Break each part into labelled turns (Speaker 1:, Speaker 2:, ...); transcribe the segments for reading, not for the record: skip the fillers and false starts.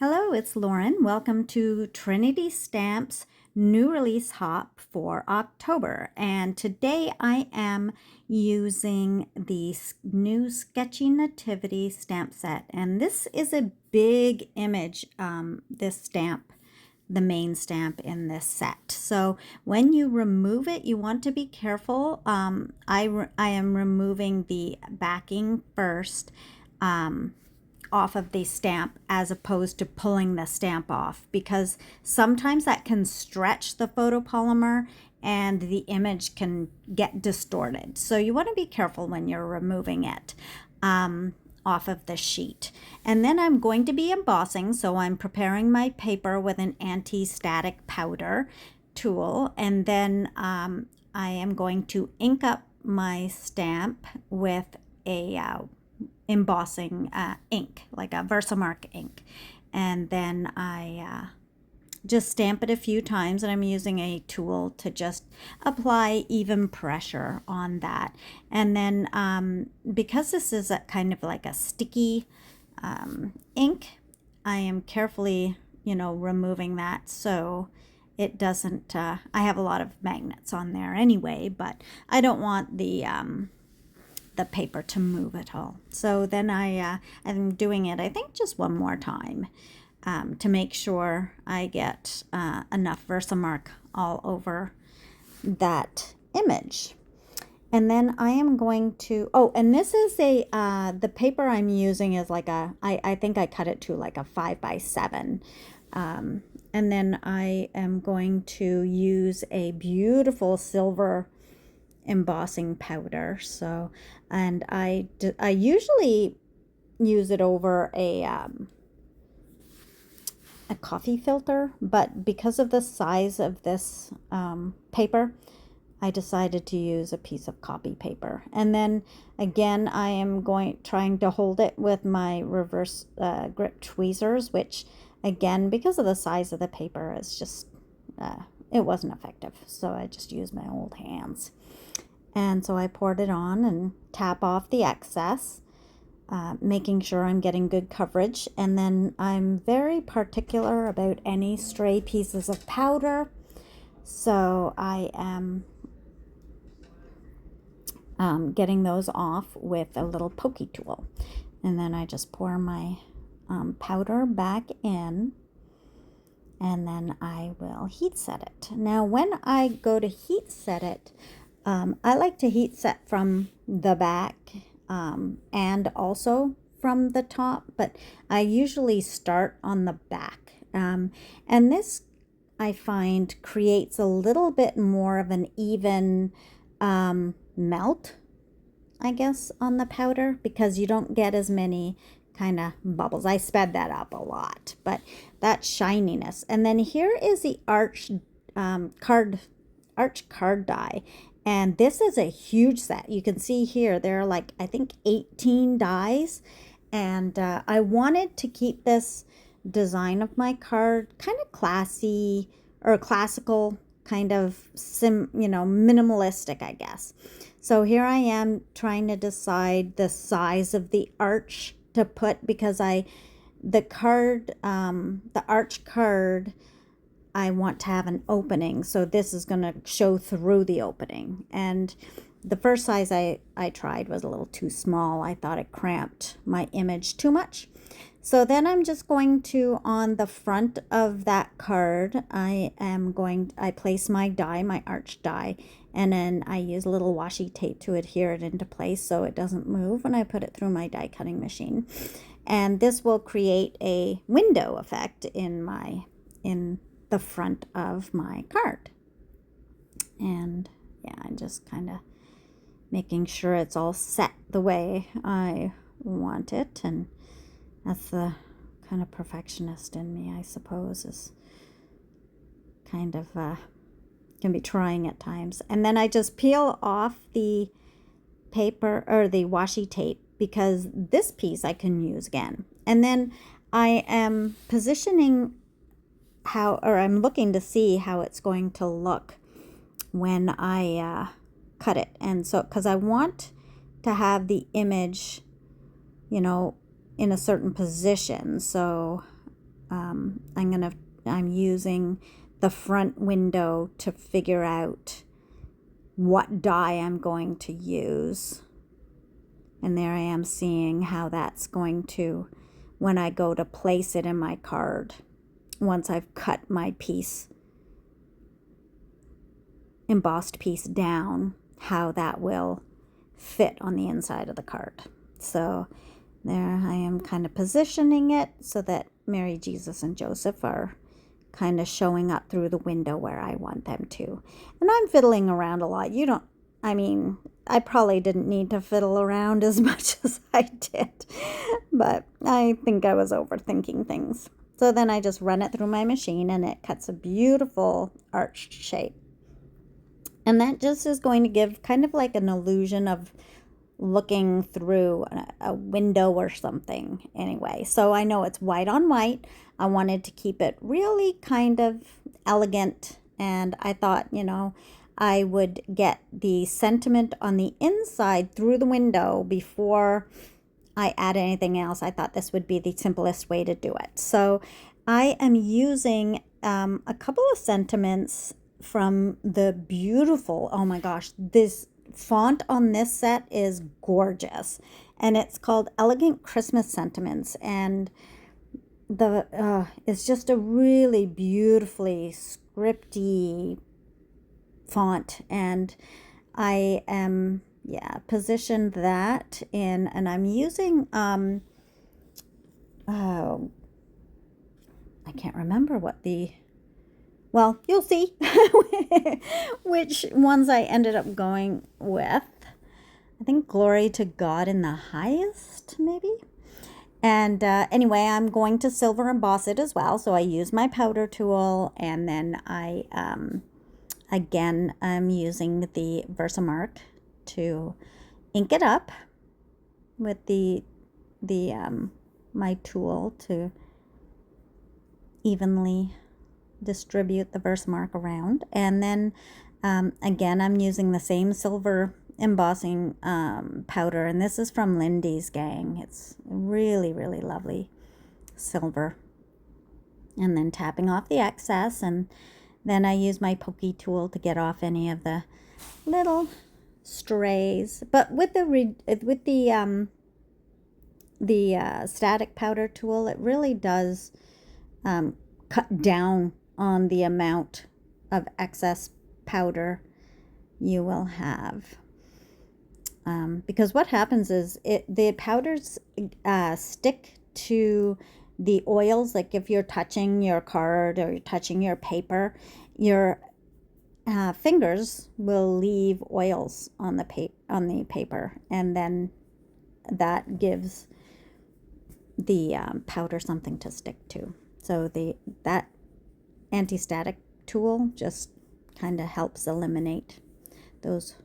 Speaker 1: Hello, it's Lauren. Welcome to Trinity Stamps new release hop for October. And today I am using the new Sketchy Nativity stamp set. And this is a big image, this stamp, the main stamp in this set. So when you remove it, you want to be careful. I am removing the backing first. Off of the stamp as opposed to pulling the stamp off, because sometimes that can stretch the photopolymer and the image can get distorted. So you want to be careful when you're removing it off of the sheet. And then I'm going to be embossing, so I'm preparing my paper with an anti-static powder tool, and then I am going to ink up my stamp with a embossing ink, like a Versamark ink. And then I just stamp it a few times, and I'm using a tool to just apply even pressure on that. And then because this is a kind of like a sticky ink, I am carefully, removing that so it doesn't, I have a lot of magnets on there anyway, but I don't want the paper to move at all. So then I'm doing it, I think, just one more time to make sure I get enough Versamark all over that image. And then I am going to, and this is the paper I'm using is like I think I cut it to like a 5x7. And then I am going to use a beautiful silver embossing powder. So, and I usually use it over a coffee filter, but because of the size of this paper, I decided to use a piece of copy paper. And then again, I am trying to hold it with my reverse grip tweezers, which again, because of the size of the paper, is just it wasn't effective. So I just used my old hands. And so I poured it on and tap off the excess, making sure I'm getting good coverage. And then I'm very particular about any stray pieces of powder. So I am getting those off with a little pokey tool. And then I just pour my powder back in, and then I will heat set it. Now, when I go to heat set it, I like to heat set from the back and also from the top, but I usually start on the back. And this, I find, creates a little bit more of an even melt, I guess, on the powder, because you don't get as many kind of bubbles. I sped that up a lot, but that shininess. And then here is the arch card die. And this is a huge set. You can see here, there are like, I think 18 dies. And I wanted to keep this design of my card kind of classy or classical, kind of minimalistic, I guess. So here I am trying to decide the size of the arch to put, because the arch card, I want to have an opening, so this is going to show through the opening. And the first size I tried was a little too small. I thought it cramped my image too much. So then I'm just going to, on the front of that card, I place my die, my arch die, and then I use a little washi tape to adhere it into place so it doesn't move when I put it through my die cutting machine. And this will create a window effect in the front of my card. And yeah, I'm just kind of making sure it's all set the way I want it. And that's the kind of perfectionist in me, I suppose, is kind of can be trying at times. And then I just peel off the paper or the washi tape, because this piece I can use again. And then I am positioning I'm looking to see how it's going to look when I cut it. And so, because I want to have the image, in a certain position. So I'm using the front window to figure out what die I'm going to use. And there I am seeing how that's going to, when I go to place it in my card, once I've cut my piece, embossed piece down, how that will fit on the inside of the card. So there I am kind of positioning it so that Mary, Jesus, and Joseph are kind of showing up through the window where I want them to. And I'm fiddling around a lot. I probably didn't need to fiddle around as much as I did, but I think I was overthinking things. So then I just run it through my machine and it cuts a beautiful arched shape. And that just is going to give kind of like an illusion of looking through a window or something anyway. So I know it's white on white. I wanted to keep it really kind of elegant, and I thought, I would get the sentiment on the inside through the window before I add anything else. I thought this would be the simplest way to do it. So I am using a couple of sentiments from the beautiful, oh my gosh, this font on this set is gorgeous, and it's called Elegant Christmas Sentiments, and it's just a really beautifully scripty font, and I am positioned that in, and I'm using I can't remember what you'll see which ones I ended up going with. I think Glory to God in the Highest, maybe. And anyway, I'm going to silver emboss it as well. So I use my powder tool, and then I'm using the Versamark to ink it up with my tool to evenly distribute the Versamark around. And then again, I'm using the same silver embossing powder, and this is from Lindy's Gang. It's really, really lovely silver. And then tapping off the excess, and then I use my pokey tool to get off any of the little strays. But with the static powder tool, it really does cut down on the amount of excess powder you will have. Because what happens is the powders stick to the oils. Like if you're touching your card or you're touching your paper, your fingers will leave oils on the paper, and then that gives the powder something to stick to. So that anti-static tool just kind of helps eliminate those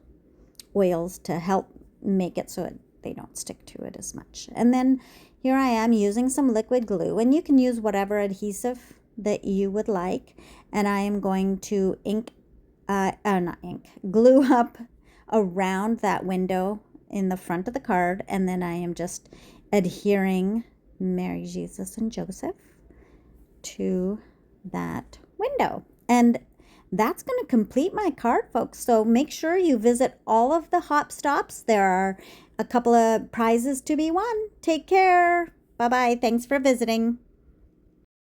Speaker 1: oils to help make it so they don't stick to it as much. And then here I am using some liquid glue, and you can use whatever adhesive that you would like. And I am going to glue up around that window in the front of the card, and then I am just adhering Mary, Jesus, and Joseph to that window. And that's going to complete my card, folks. So make sure you visit all of the hop stops. There are a couple of prizes to be won. Take care. Bye-bye. Thanks for visiting.